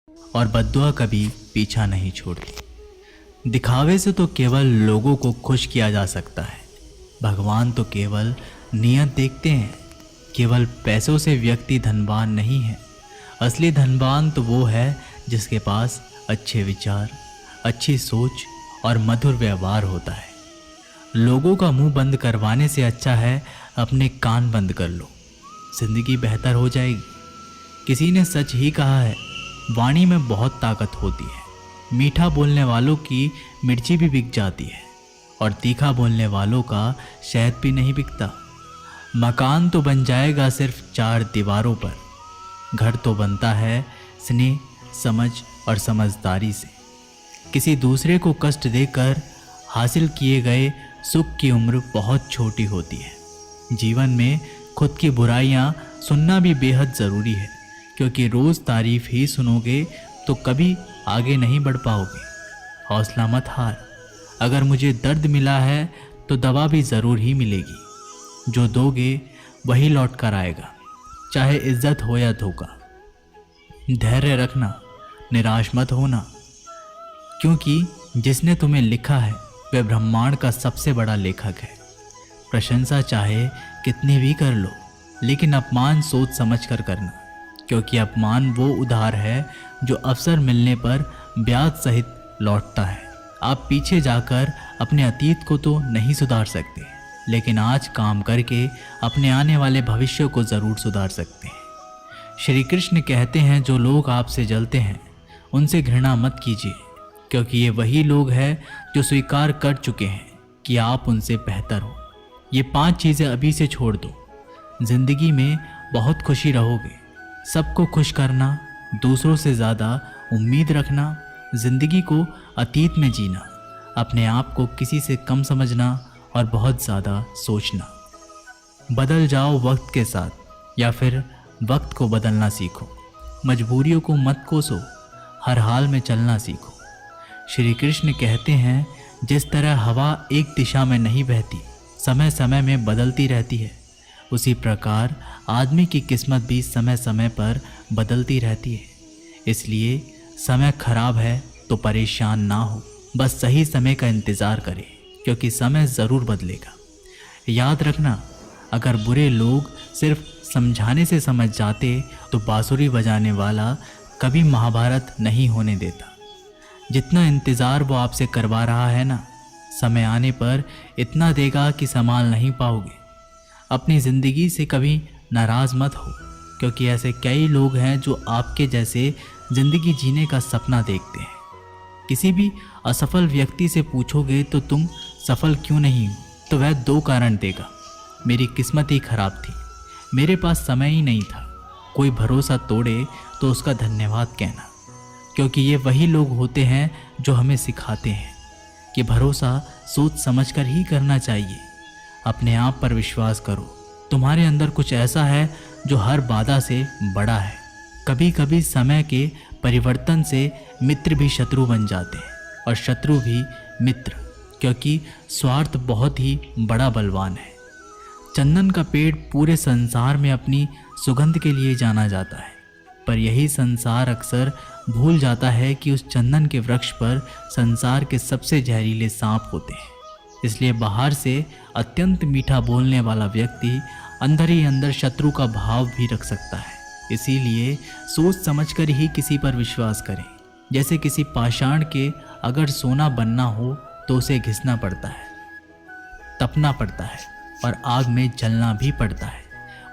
और बद्दुआ कभी पीछा नहीं छोड़ती। दिखावे से तो केवल लोगों को खुश किया जा सकता है। भगवान तो केवल नियत देखते हैं। केवल पैसों से व्यक्ति धनवान नहीं है। असली धनवान तो वो है जिसके पास अच्छे विचार, अच्छी सोच और मधुर व्यवहार होता है। लोगों का मुंह बंद करवाने से अच्छा है अपने कान बंद कर लो, जिंदगी बेहतर हो जाएगी। किसी ने सच ही कहा है, वाणी में बहुत ताकत होती है। मीठा बोलने वालों की मिर्ची भी बिक जाती है और तीखा बोलने वालों का शहद भी नहीं बिकता। मकान तो बन जाएगा सिर्फ 4 दीवारों पर, घर तो बनता है स्नेह, समझ और समझदारी से। किसी दूसरे को कष्ट देकर हासिल किए गए सुख की उम्र बहुत छोटी होती है। जीवन में खुद की बुराइयां सुनना भी बेहद ज़रूरी है, क्योंकि रोज़ तारीफ ही सुनोगे तो कभी आगे नहीं बढ़ पाओगे। हौसला मत हार। अगर मुझे दर्द मिला है तो दवा भी ज़रूर ही मिलेगी। जो दोगे वही लौट कर आएगा, चाहे इज्जत हो या धोखा। धैर्य रखना, निराश मत होना, क्योंकि जिसने तुम्हें लिखा है वह ब्रह्मांड का सबसे बड़ा लेखक है। प्रशंसा चाहे कितनी भी कर लो, लेकिन अपमान सोच समझ कर करना, क्योंकि अपमान वो उधार है जो अवसर मिलने पर ब्याज सहित लौटता है। आप पीछे जाकर अपने अतीत को तो नहीं सुधार सकते, लेकिन आज काम करके अपने आने वाले भविष्य को ज़रूर सुधार सकते हैं। श्री कृष्ण कहते हैं, जो लोग आपसे जलते हैं उनसे घृणा मत कीजिए, क्योंकि ये वही लोग हैं जो स्वीकार कर चुके हैं कि आप उनसे बेहतर हो। ये 5 चीज़ें अभी से छोड़ दो। जिंदगी में बहुत खुशी रहोगे। सबको खुश करना, दूसरों से ज़्यादा उम्मीद रखना, जिंदगी को अतीत में जीना, अपने आप को किसी से कम समझना और बहुत ज़्यादा सोचना। बदल जाओ वक्त के साथ, या फिर वक्त को बदलना सीखो। मजबूरियों को मत कोसो, हर हाल में चलना सीखो। श्री कृष्ण कहते हैं, जिस तरह हवा एक दिशा में नहीं बहती, समय समय में बदलती रहती है, उसी प्रकार आदमी की किस्मत भी समय समय पर बदलती रहती है। इसलिए समय खराब है तो परेशान ना हो, बस सही समय का इंतज़ार करें, क्योंकि समय ज़रूर बदलेगा। याद रखना, अगर बुरे लोग सिर्फ समझाने से समझ जाते तो बांसुरी बजाने वाला कभी महाभारत नहीं होने देता। जितना इंतज़ार वो आपसे करवा रहा है ना, समय आने पर इतना देगा कि संभाल नहीं पाओगे। अपनी ज़िंदगी से कभी नाराज़ मत हो, क्योंकि ऐसे कई लोग हैं जो आपके जैसे ज़िंदगी जीने का सपना देखते हैं। किसी भी असफल व्यक्ति से पूछोगे तो तुम सफल क्यों नहीं हो, तो वह 2 कारण देगा। मेरी किस्मत ही खराब थी, मेरे पास समय ही नहीं था। कोई भरोसा तोड़े तो उसका धन्यवाद कहना, क्योंकि ये वही लोग होते हैं जो हमें सिखाते हैं कि भरोसा सोच समझकर ही करना चाहिए। अपने आप पर विश्वास करो। तुम्हारे अंदर कुछ ऐसा है जो हर बाधा से बड़ा है। कभी कभी समय के परिवर्तन से मित्र भी शत्रु बन जाते हैं और शत्रु भी मित्र, क्योंकि स्वार्थ बहुत ही बड़ा बलवान है। चंदन का पेड़ पूरे संसार में अपनी सुगंध के लिए जाना जाता है, पर यही संसार अक्सर भूल जाता है कि उस चंदन के वृक्ष पर संसार के सबसे जहरीले सांप होते हैं। इसलिए बाहर से अत्यंत मीठा बोलने वाला व्यक्ति अंदर ही अंदर शत्रु का भाव भी रख सकता है। इसीलिए सोच समझकर ही किसी पर विश्वास करें। जैसे किसी पाषाण के अगर सोना बनना हो तो उसे घिसना पड़ता है, तपना पड़ता है और आग में जलना भी पड़ता है।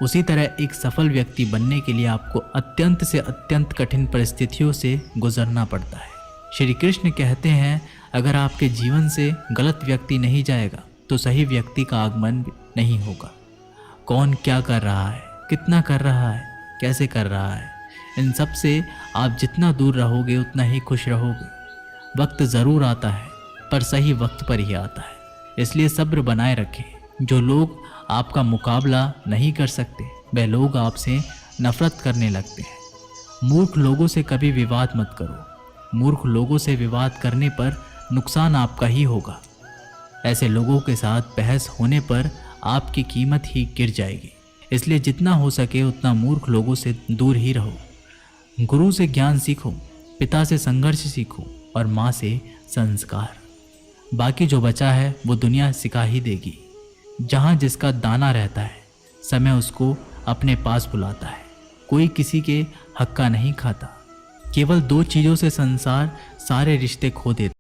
उसी तरह एक सफल व्यक्ति बनने के लिए आपको अत्यंत से अत्यंत कठिन परिस्थितियों से गुजरना पड़ता है। श्री कृष्ण कहते हैं, अगर आपके जीवन से गलत व्यक्ति नहीं जाएगा तो सही व्यक्ति का आगमन भी नहीं होगा। कौन क्या कर रहा है, कितना कर रहा है, कैसे कर रहा है, इन सब से आप जितना दूर रहोगे उतना ही खुश रहोगे। वक्त ज़रूर आता है, पर सही वक्त पर ही आता है। इसलिए सब्र बनाए रखें। जो लोग आपका मुकाबला नहीं कर सकते, वह लोग आपसे नफरत करने लगते हैं। मूर्ख लोगों से कभी विवाद मत करो। मूर्ख लोगों से विवाद करने पर नुकसान आपका ही होगा। ऐसे लोगों के साथ बहस होने पर आपकी कीमत ही गिर जाएगी। इसलिए जितना हो सके उतना मूर्ख लोगों से दूर ही रहो। गुरु से ज्ञान सीखो, पिता से संघर्ष सीखो और माँ से संस्कार। बाकी जो बचा है वो दुनिया सिखा ही देगी। जहाँ जिसका दाना रहता है, समय उसको अपने पास बुलाता है। कोई किसी के हक का नहीं खाता। केवल 2 चीज़ों से संसार सारे रिश्ते खो देता